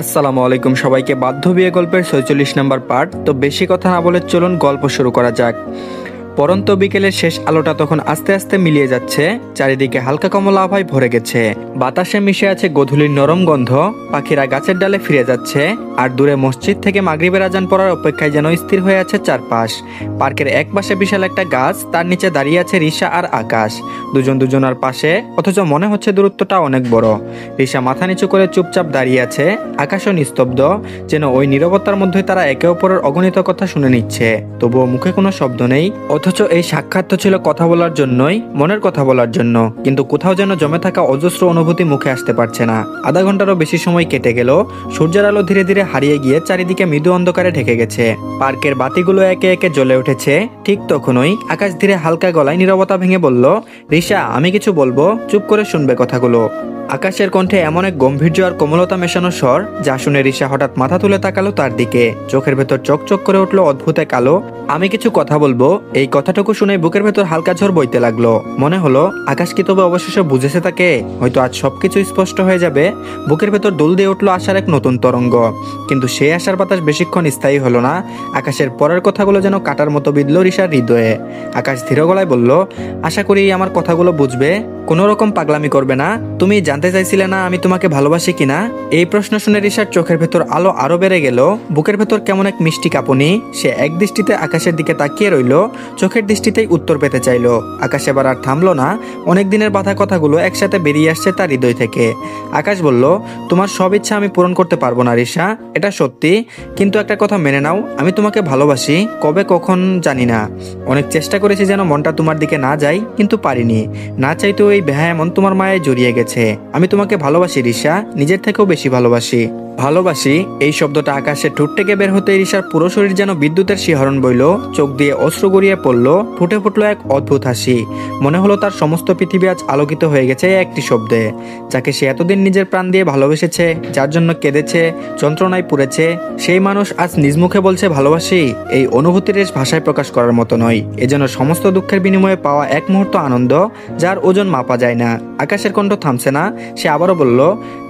আসসালামু আলাইকুম সবাইকে। বাধ্য বিয়ে গল্পের ৪৬ নম্বর পার্ট। তো বেশি কথা না বলে চলুন গল্প শুরু করা যাক। পরন্ত বিকেলের শেষ আলোটা তখন আস্তে আস্তে মিলিয়ে যাচ্ছে, চারিদিকে হালকা কমলা আভায় ভরে গেছে। বাতাসে মিশে আছে গোধূলির নরম গন্ধ, পাখিরা গাছের ডালে ফিরে যাচ্ছে, আর দূরে মসজিদ থেকে মাগরিবের আজান পড়ার অপেক্ষায় যেন স্থির হয়ে আছে চারপাশ। পার্কের এক পাশে বিশাল একটা গাছ, তার নিচে দাঁড়িয়ে আছে রিশা আর আকাশ, দুজন দুজনার পাশে, অথচ মনে হচ্ছে দূরত্বটা অনেক বড়। রিশা মাথা নিচু করে চুপচাপ দাঁড়িয়ে আছে, আকাশও নিস্তব্ধ, যেন ওই নীরবতার মধ্যে তারা একে অপরের অগণিত কথা শুনে নিচ্ছে, তবুও মুখে কোনো শব্দ নেই। অথচ এই সাক্ষাৎ তো ছিল কথা বলার জন্যই, মনের কথা বলার জন্য, কিন্তু কোথাও যেন জমে থাকা অজস্র অনুভূতি মুখে আসতে পারছে না। আধা ঘন্টারও বেশি সময় কেটে গেল, সূর্যের আলো ধীরে ধীরে হারিয়ে গিয়ে চারিদিকে মৃদু অন্ধকারে ঢেকে গেছে। পার্কের বাতিগুলো একে একে জ্বলে উঠেছে। ঠিক তখনই আকাশ ধীরে হালকা গলায় নীরবতা ভেঙে বলল, রিশা, আমি কিছু বলবো, চুপ করে শুনবে কথাগুলো। আকাশের কণ্ঠে এমন এক গম্ভীর্য আর কোমলতা মেশানো স্বর, যা শুনে রিশা হঠাৎ মাথা তুলে তাকালো তার দিকে। চোখের ভেতর চকচক করে উঠলো অদ্ভুত এক আলো। আমি কিছু কথা বলবো, এই কথাটুকু শুনে বুকের ভেতর হালকা ঝড় বইতে লাগলো। মনে হলো আকাশ কি তবে অবশেষে বুঝেছে তাকে, হয়তো আজ সবকিছু স্পষ্ট হয়ে যাবে। বুকের ভেতর দোল দিয়ে উঠলো আশার এক নতুন তরঙ্গ। কিন্তু সেই আশার বাতাস বেশিক্ষণ স্থায়ী হলো না। আকাশের পরের কথাগুলো যেন কাটার মতো বিঁধল রিশার হৃদয়ে। আকাশ ধীর গলায় বলল, আশা করি আমার কথাগুলো বুঝবে, কোনো রকম পাগলামি করবে না। তুমি জানতে চাইছিলে না আমি তোমাকে ভালোবাসি কিনা? এই প্রশ্ন শুনে রিশার চোখের ভেতর আলো আরো বেড়ে গেল, বুকের ভেতর কেমন এক মিষ্টি কাঁপুনি। সে এক দৃষ্টিতে আকাশের দিকে তাকিয়ে রইল, চোখের দৃষ্টিতেই উত্তর পেতে চাইল। আকাশ এবার আর থামলো না, অনেক দিনের বাঁধা কথাগুলো একসাথে বেরিয়ে আসছে তার হৃদয় থেকে। আকাশ বলল, তোমার সব ইচ্ছা আমি পূরণ করতে পারবো না রিশা, এটা সত্যি, কিন্তু একটা কথা মেনে নাও, আমি তোমাকে ভালোবাসি, কবে কখন জানি না। অনেক চেষ্টা করেছি যেন মনটা তোমার দিকে না যায়, কিন্তু পারিনি। না চাইতেও এই বেহা এমন তোমার মায়ায় জড়িয়ে গেছে। আমি তোমাকে ভালোবাসি রিশা, নিজের থেকেও বেশি ভালোবাসি। ভালোবাসি এই শব্দটা আকাশের ঠোঁট থেকে বের হতে রিশার পুরো শরীর যেন বিদ্যুতের শিহরণ বইল, চোখ দিয়ে অশ্রু গড়িয়ে পড়ল, ফুটে ফুটলো এক অদ্ভুত হাসি। মনে হলো তার সমস্ত পৃথিবী আজ আলোকিত হয়ে গেছে একটি শব্দে। যাকে সে এতদিন নিজের প্রাণ দিয়ে ভালোবেসেছে, যার জন্য কেঁদেছে, যন্ত্রণায় পুড়েছে, সেই মানুষ আজ নিজ মুখে বলছে ভালোবাসি। এই অনুভূতির রেশ ভাষায় প্রকাশ করার মতো নয়, এজন্য সমস্ত দুঃখের বিনিময়ে পাওয়া এক মুহূর্ত আনন্দ, যার ওজন মাপা যায় না। আকাশের কণ্ঠ থামছে না, সে আবারও বলল,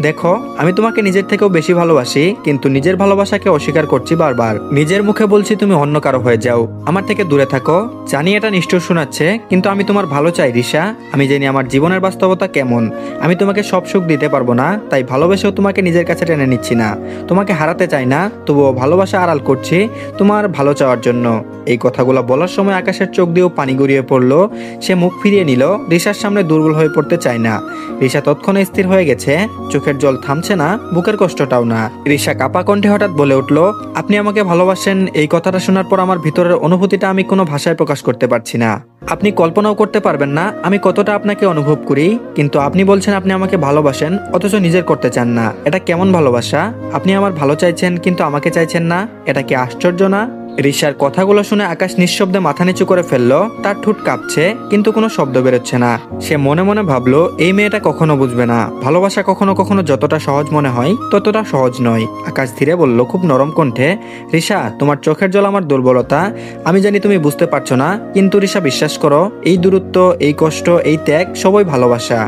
দেখো, আমি তোমাকে নিজের থেকেও বেশি ভালোবাসি, কিন্তু নিজের ভালোবাসাকে অস্বীকার করছি বারবার। নিজের মুখে বলছি তুমি অন্য কারো হয়ে যাও, আমার থেকে দূরে থাকো। জানি এটা নিষ্ঠুর শোনাচ্ছে, কিন্তু আমি তোমার ভালো চাই রিশা। আমি জানি আমার জীবনের বাস্তবতা কেমন। আমি তোমাকে সব সুখ দিতে পারবো না, তাই ভালোবেসেও তোমাকে নিজের কাছে টেনে নিচ্ছি না। তোমাকে হারাতে চাই না, তবুও ভালোবাসা আড়াল করছি তোমার ভালো চাওয়ার জন্য। এই কথাগুলো বলার সময় আকাশের চোখ দিয়েও পানি গড়িয়ে পড়লো। সে মুখ ফিরিয়ে নিল, রিশার সামনে দুর্বল হয়ে পড়তে চায় না। রিশা তৎক্ষণে স্থির হয়ে গেছে, চোখের জল থামছে না, বুকের কষ্টটাও না। রিশা কাপা কণ্ঠে হঠাৎ বলে উঠল, আপনি আমাকে ভালোবাসেন, এই কথাটা শোনার পর আমার ভিতরের অনুভূতিটা আমি কোনো ভাষায় প্রকাশ করতে পারছি না। আপনি কল্পনাও করতে পারবেন না আমি কতটা আপনাকে অনুভব করি। কিন্তু আপনি বলছেন আপনি আমাকে ভালোবাসেন, অথচ নিজের করতে চান না। এটা কেমন ভালোবাসা? আপনি আমার ভালো চাইছেন, কিন্তু আমাকে চাইছেন না। এটা কি আশ্চর্য না? রিশার কথাগুলো শুনে আকাশ নিঃশব্দে মাথা নিচু করে ফেললো। তার ঠোঁট কাঁপছে, কিন্তু কোনো শব্দ বেরোচ্ছে না। সে মনে মনে ভাবলো, এই মেয়েটা কখনো বুঝবে না, ভালোবাসা কখনো কখনো যতটা সহজ মনে হয় ততটা সহজ নয়। আকাশ ধীরে বলল, খুব নরম কণ্ঠে, রিশা, তোমার চোখের জল আমার দুর্বলতা। আমি জানি তুমি বুঝতে পারছো না, কিন্তু রিশা, বিশ্বাস করো, এই দূরত্ব, এই কষ্ট, এই ত্যাগ সবই ভালোবাসা।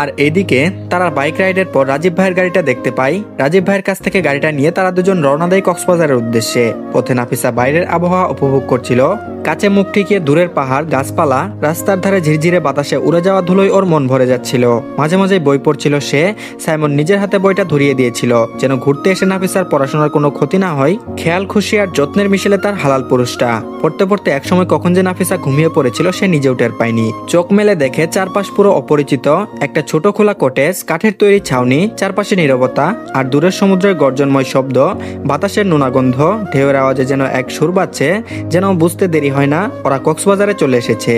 আর এদিকে তারা বাইক রাইডের পর রাজীব ভাইয়ের গাড়িটা দেখতে পাই। রাজীব ভাইয়ের কাছ থেকে গাড়িটা নিয়ে তারা দুজন রওনা দেয় কক্সবাজারের উদ্দেশ্যে। পথে নাফিসা বাইরের আবহাওয়া উপভোগ করছিল। কাছে মুখ ঠেকিয়ে দূরের পাহাড়, গাছপালা, রাস্তার ধারে ঝিরঝিরে বাতাসে উড়ে যাওয়া ধুলোয় ওর মন ভরে যাচ্ছিল। মাঝে মাঝে বই পড়ছিল সে। সাইমন নিজের হাতে বইটা ধরিয়ে দিয়েছিল, যেন ঘুরতে এসে নাফিসার পড়াশোনার কোনো ক্ষতি না হয়। খেয়াল খুশি আর যত্নের মিশেলে তার হালাল পুরুষটা। পড়তে পড়তে একসময় কখন যে নাফিসা ঘুমিয়ে পড়েছিল সে নিজেও টের পায়নি। চোখ মেলে দেখে চারপাশ পুরো অপরিচিত। একটা ছোট খোলা কটেজ, কাঠের তৈরি ছাউনি, চারপাশে নীরবতা, আর দূরের সমুদ্রের গর্জনময় শব্দ, বাতাসের নোনাগন্ধ, ঢেউয়ের আওয়াজে যেন এক সুর বাজছে, যেন বুঝতে দেরি হয় না ওরা কক্সবাজারে চলে এসেছে।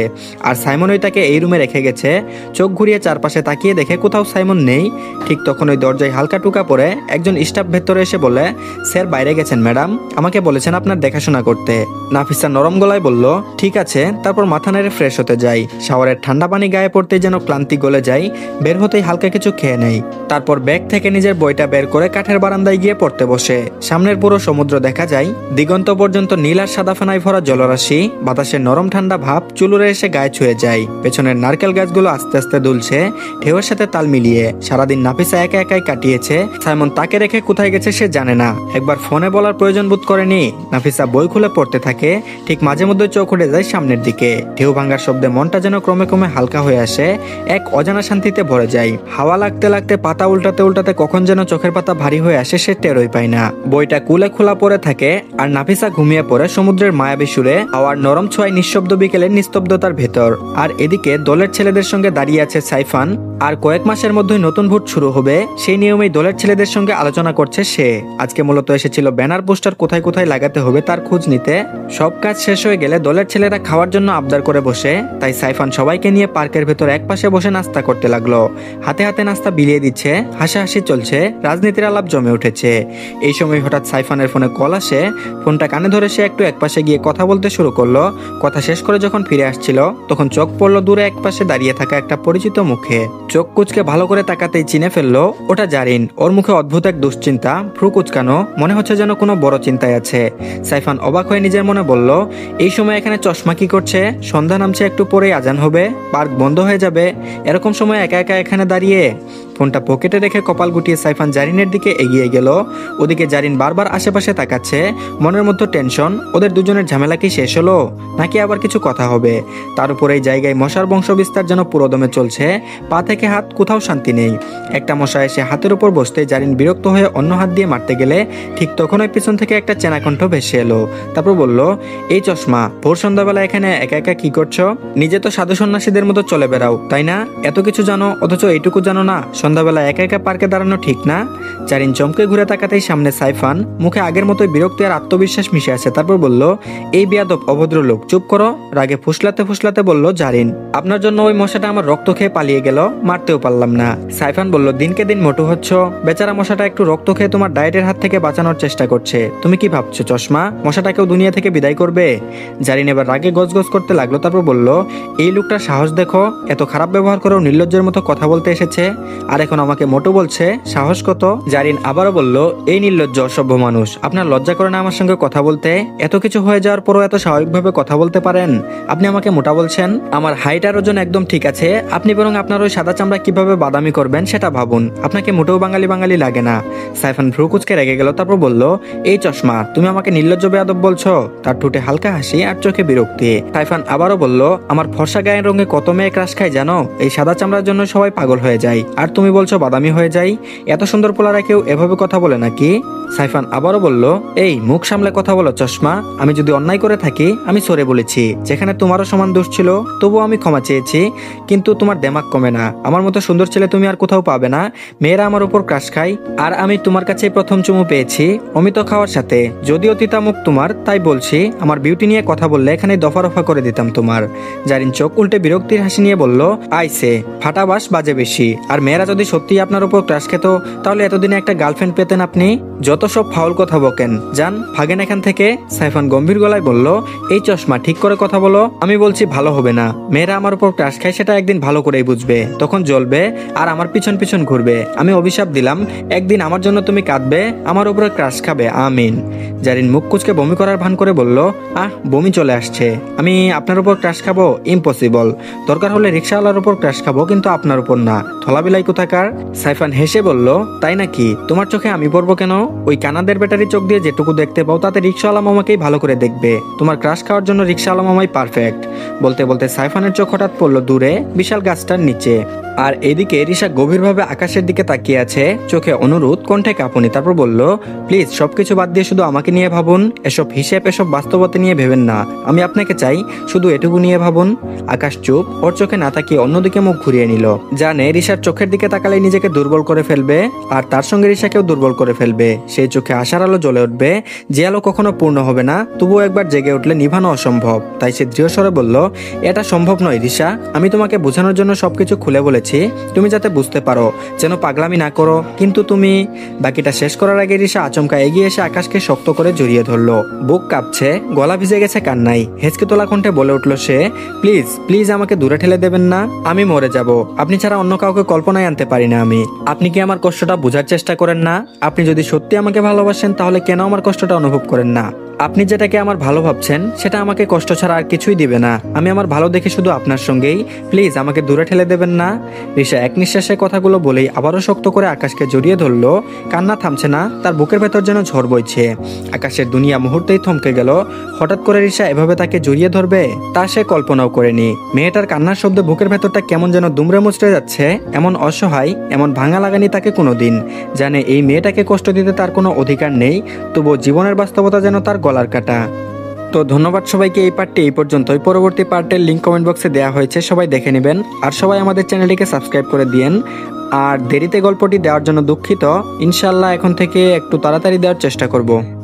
আর সাইমনই তাকে এই রুমে রেখে গেছে। চোখ ঘুরিয়ে চারপাশে তাকিয়ে দেখে কোথাও সাইমন নেই। ঠিক তখন ওই দরজায় হালকা টুকা পরে একজন স্টাফ ভেতরে এসে বলে, স্যার বাইরে গেছেন ম্যাডাম, আমাকে বলেছেন আপনার দেখাশোনা করতে। নাফিসা নরম গলায় বলল, ঠিক আছে। তারপর মাথা নেড়ে ফ্রেশ হতে যাই। শাওয়ারের ঠান্ডা পানি গায়ে পড়তে যেন ক্লান্তি গলে যায়। বের হতেই হালকা কিছু খেয়ে নেয়। তারপর ব্যাগ থেকে নিজের বইটা বের করে কাঠের বারান্দায় গিয়ে পড়তে বসে। সামনের পুরো সমুদ্র দেখা যায়, দিগন্ত পর্যন্ত নীল আর সাদা ফেনায় ভরা জলরাশি, বাতাসের নরম ঠান্ডা ভাব চুলুরে এসে গায়ে ছুঁয়ে যায়। পেছনের নারকেল গাছগুলো আস্তে আস্তে দুলছে ঢেউয়ের সাথে তাল মিলিয়ে। সারাদিন নাফিসা একা একাই কাটিয়েছে। সাইমন তাকে রেখে কোথায় গেছে সে জানে না। একবার ফোনে বলার প্রয়োজন বোধ করেনি। নাফিসা বই খুলে পড়তে থাকে। ঠিক মাঝে মধ্যে চোখ উঠে যায় সামনের দিকে। ঢেউ ভাঙার শব্দে মনটা যেন ক্রমে ক্রমে হালকা হয়ে আসে, এক অজানা শান্তিতে ভরে যায়। হাওয়া লাগতে লাগতে পাতা উল্টাতে উল্টাতে কখন যেন চোখের পাতা ভারী হয়ে আসে সে টেরই পায় না। বইটা কুলে খোলা পড়ে থাকে আর নাফিসা ঘুমিয়ে পড়ে সমুদ্রের মায়াবী সুরে, হাওয়ার নরম ছোঁয়ায় নিঃশব্দ বিকেলের নিস্তব্ধতার ভেতর। আর এদিকে দলের ছেলেদের সঙ্গে দাঁড়িয়ে আছে সাইফান। আর কয়েক মাসের মধ্যেই নতুন ভোট শুরু হবে, সেই নিয়মেই দলের ছেলেদের সঙ্গে আলোচনা করছে সে। আজকে মূলত এসেছিল ব্যানার পোস্টার কোথায় কোথায় লাগাতে হবে তার খোঁজ নিতে। সব কাজ শেষ হয়ে গেলে দলের ছেলেরা খাওয়ার জন্য আবদার করে বসে, তাই সাইফান সবাইকে নিয়ে পার্কের ভেতর এক পাশে বসে নাস্তা করতে লাগলো। হাতে হাতে নাস্তা বিলিয়ে দিচ্ছে, হাসাহাসি চলছে, রাজনীতির আলাপ জমে উঠেছে। এই সময় হঠাৎ সাইফানের ফোনে কল আসে। ফোনটা কানে ধরে সে একটু একপাশে গিয়ে কথা বলতে শুরু করলো। কথা শেষ করে যখন ফিরে আসছিল তখন চোখ পড়লো দূরে একপাশে দাঁড়িয়ে থাকা একটা পরিচিত মুখে। চোখ কুচকে ভালো করে তাকাতেই চিনে ফেললো ওটা জারিন। ওর মুখে অদ্ভুত এক দুশ্চিন্তা, ভ্রু কুচকানো, মনে হচ্ছে যেন কোনো বড় চিন্তায় আছে। সাইফান অবাক হয়ে নিজের মনে বলল, এই সময় এখানে চশমা কি করছে? সন্ধ্যা নামছে, একটু পরেই আজান হবে, পার্ক বন্ধ হয়ে যাবে, এরকম সময় একা একা এখানে দাঁড়িয়ে? ফোনটা পকেটে রেখে কপাল গুটিয়ে সাইফান জারিনের দিকে এগিয়ে গেল। ওদিকে জারিন বারবার আশেপাশে তাকাচ্ছে, মনের মধ্যে টেনশন। ওদের দুজনের ঝামেলা কি শেষ হলো নাকি আবার কিছু কথা হবে? তার উপর এই জায়গায় মশার বংশ বিস্তার যেন পুরোদমে চলছে। পা থেকে হাত কোথাও শান্তি নেই। একটা মশা এসে হাতের উপর বসতে জারিন বিরক্ত হয়ে অন্য হাত দিয়ে মারতে গেলে ঠিক তখনই পিছন থেকে একটা চেনা কণ্ঠ ভেসে এলো। তারপর বলল, এই চশমা, ভোর সন্ধ্যাবেলা এখানে একা একা কি করছো? নিজে তো সাধু সন্ন্যাসীদের মতো চলে বেড়াও, তাই না? এত কিছু জানো অথচ এইটুকু জানো না সন্ধ্যাবেলা একা একা পার্কে দাঁড়ানো ঠিক না? জারিন চমকে ঘুরে তাকাতেই সামনে সাইফান, মুখে আগের মতোই বিরক্তি আর আত্মবিশ্বাস মিশে আছে। তারপর বলল, এই বেয়াদব অভদ্র লোক, চুপ করো। রাগে ফুসলাতে ফুসলাতে বলল জারিন, আপনার জন্য ওই মশাটা আমার রক্ত খেয়ে পালিয়ে গেল, মারতেও পারলাম না। সাইফান বলল, দিনকে দিন মোটু হচ্ছ। বেচারা মশাটা একটু রক্ত খেয়ে তোমার ডায়েটের হাত থেকে বাঁচানোর চেষ্টা করছে। তুমি কি ভাবছো চশমা, মশাটাকেও দুনিয়া থেকে বিদায় করবে? জারিন এবার রাগে গজগজ করতে লাগলো। তারপর বলল, এই লোকটার সাহস দেখো, এত খারাপ ব্যবহার করেও নির্লজ্জের মতো কথা বলতে এসেছে, আর এখন আমাকে মোটু বলছে, সাহস কত? জারিন আবারও বলল, এই নির্লজ্জ অসভ্য মানুষ, আপনার লজ্জা করে না আমার সঙ্গে কথা বলতে? এত কিছু হয়ে যাওয়ার পরও এত স্বাভাবিকভাবে কথা বলতে পারেন? আপনি আমাকে মোটা বলছেন? আমার হাইট আর ওজন একদম ঠিক আছে। আপনি বরং আপনার ওই সাদা চামড়া কিভাবে বাদামি করবেন সেটা ভাবুন। আপনাকে মোটেও বাঙালি বাঙালি লাগে না। সাইফান ভ্রু কুচকে রেগে গেল। তারপর বলল, এই চশমা, তুমি আমাকে নির্লজ্জ বেয়াদব বলছো? তার ঠোঁটে হালকা হাসি আর চোখে বিরক্তি। সাইফান আবারও বলল, আমার ফর্সা গায়ের রঙে কত মেয়ে ক্রাশ খায় জানো? এই সাদা চামড়ার জন্য সবাই পাগল হয়ে যায়, আর তুমি বলছো বাদামি হয়ে যাই? এত সুন্দর পোলারা কেউ এভাবে কথা বলে নাকি? সাইফান আবারও বলল, এই মুখ সামলে কথা বলো চশমা। আমি যদি অন্যায় করে থাকি আমি সরে বলেছি। যেখানে তোমারও সমান দোষ ছিল তবুও আমি ক্ষমা চেয়েছি। কিন্তু তোমার দেমাগ কমে না। আমার মতো সুন্দর ছেলে তুমি আর কোথাও পাবে না। মেয়েরা আমার উপর ক্রাশ খায়, আর আমি তোমার কাছে প্রথম চুমু পেয়েছি অমিত খাওয়ার সাথে। যদিও তিতা মুখ তোমার, তাই বলছি আমার বিউটি নিয়ে কথা বললে এখানে দফা রফা করে দিতাম তোমার। জারিন চোখ উল্টে বিরক্তির হাসি নিয়ে বলল, আইসে ফাটাবাস বাজে বেশি। আর মেয়েরা যদি সত্যি আপনার উপর ক্রাশ খেত তাহলে এতদিনে একটা গার্লফ্রেন্ড পেতেন আপনি। যত সব ফাউল কথা বকেন, যান ভাগেন এখান থেকে। সাইফান গম্ভীর গলায় বলল, এই চশমা ঠিক করে কথা বলো। আমি বলছি ভালো হবে না। মেয়েরা আমার উপর ক্রাশ খায় সেটা একদিন ভালো করেই বুঝবে, তখন জ্বলবে আর আমার পিছন পিছন ঘুরবে। আমি অভিশাপ দিলাম, একদিন আমার জন্য তুমি কাঁদবে, আমার উপরে ক্রাশ খাবে। আমিন। জারিন মুখ কুচকে বমি করার ভান করে বলল, বমি চলে আসছে। আমি আপনার উপর ক্রাশ খাবো? ইম্পসিবল। দরকার হলে রিক্সাওয়ালার উপর ক্রাশ খাবো, কিন্তু আপনার উপর না। থলাবিলাই কোথাকার। সাইফান হেসে বলল, তাই নাকি? তোমার চোখে আমি পড়বো কেন? ওই কানাদের ব্যাটারি চোখ দিয়ে যেটুকু দেখতে পাও তাতে রিক্সাওয়ালা মামাকেই ভালো করে দেখবে। তোমার ক্রাশ খাওয়ার জন্য রিক্সাওয়ালা মামাই পারফেক্ট। বলতে বলতে সাইফানের চোখ হঠাৎ পড়লো দূরে বিশাল গাছটার নিচে। আর এদিকে রিশা গভীরভাবে আকাশের দিকে তাকিয়ে আছে, চোখে অনুরোধ, কণ্ঠে কাঁপুনি। তারপর বলল, প্লিজ সবকিছু বাদ দিয়ে শুধু আমাকে নিয়ে ভাবুন। এসব হিসেব, এসব বাস্তবতা নিয়ে ভেবেন না। আমি আপনাকে চাই, শুধু এটুকু নিয়ে ভাবুন। আকাশ চুপ, ওর চোখে না তাকিয়ে অন্যদিকে মুখ ঘুরিয়ে নিল। জানে রিশার চোখের দিকে তাকালে নিজেকে দুর্বল করে ফেলবে, আর তার সঙ্গে রিশাকেও দুর্বল করে ফেলবে। সেই চোখে আশার আলো জ্বলে উঠবে, যে আলো কখনো পূর্ণ হবে না, তবুও একবার জেগে উঠলে নিভানো অসম্ভব। তাই সে দৃঢ় স্বরে বলল, এটা সম্ভব নয় রিশা, আমি তোমাকে বোঝানোর জন্য সবকিছু খুলে বলেছি, তুমি যাতে বুঝতে পারো, যেন পাগলামি না করো। কিন্তু তুমি। বাকিটা শেষ করার আগে রিশা আচমকা এগিয়ে এসে আকাশকে শক্ত করে জড়িয়ে ধরলো। বুক কাঁপছে, গলা ভিজে গেছে কান্নায়, হেঁচকে তোলা কণ্ঠে বলে উঠল সে, প্লিজ প্লিজ আমাকে দূরে ঠেলে দেবেন না, আমি মরে যাব, আপনি ছাড়া অন্য কাউকে কল্পনায় আনতে পারি না আমি। আপনি কি আমার কষ্টটা বোঝার চেষ্টা করেন না? আপনি যদি সত্যি আমাকে ভালোবাসেন তাহলে কেন আমার কষ্টটা অনুভব করেন না? আপনি যেটাকে আমার ভালো ভাবছেন সেটা আমাকে কষ্ট ছাড়া আর কিছুই দিবে না। আমি আমার ভালো দেখে শুধু আপনার সঙ্গেই, প্লিজ আমাকে দূরে ঠেলে দেবেন না। রিশা এক নিঃশ্বাসে কথাগুলো বলেই আবারও শক্ত করে আকাশকে জড়িয়ে ধরলো। কান্না থামছে না, তার বুকের ভেতর যেন ঝড় বইছে। আকাশের দুনিয়া মুহূর্তেই থমকে গেল। হঠাৎ করে রিশা এভাবে তাকে জড়িয়ে ধরবে তা সে কল্পনাও করেনি। মেয়েটার কান্নার শব্দে বুকের ভেতরটা কেমন যেন দুমড়ে মুচড়ে যাচ্ছে। এমন অসহায়, এমন ভাঙা লাগানি তাকে কোনোদিন। জানে এই মেয়েটাকে কষ্ট দিতে তার কোনো অধিকার নেই, তবুও জীবনের বাস্তবতা যেন তার গলার কাটা। তো ধন্যবাদ সবাইকে, এই পার্টটি এই পর্যন্তই। পরবর্তী পার্টের লিঙ্ক কমেন্ট বক্সে দেওয়া হয়েছে, সবাই দেখে নেবেন। আর সবাই আমাদের চ্যানেলটিকে সাবস্ক্রাইব করে দিয়েন। আর দেরিতে গল্পটি দেওয়ার জন্য দুঃখিত, ইনশাল্লাহ এখন থেকে একটু তাড়াতাড়ি দেওয়ার চেষ্টা করব।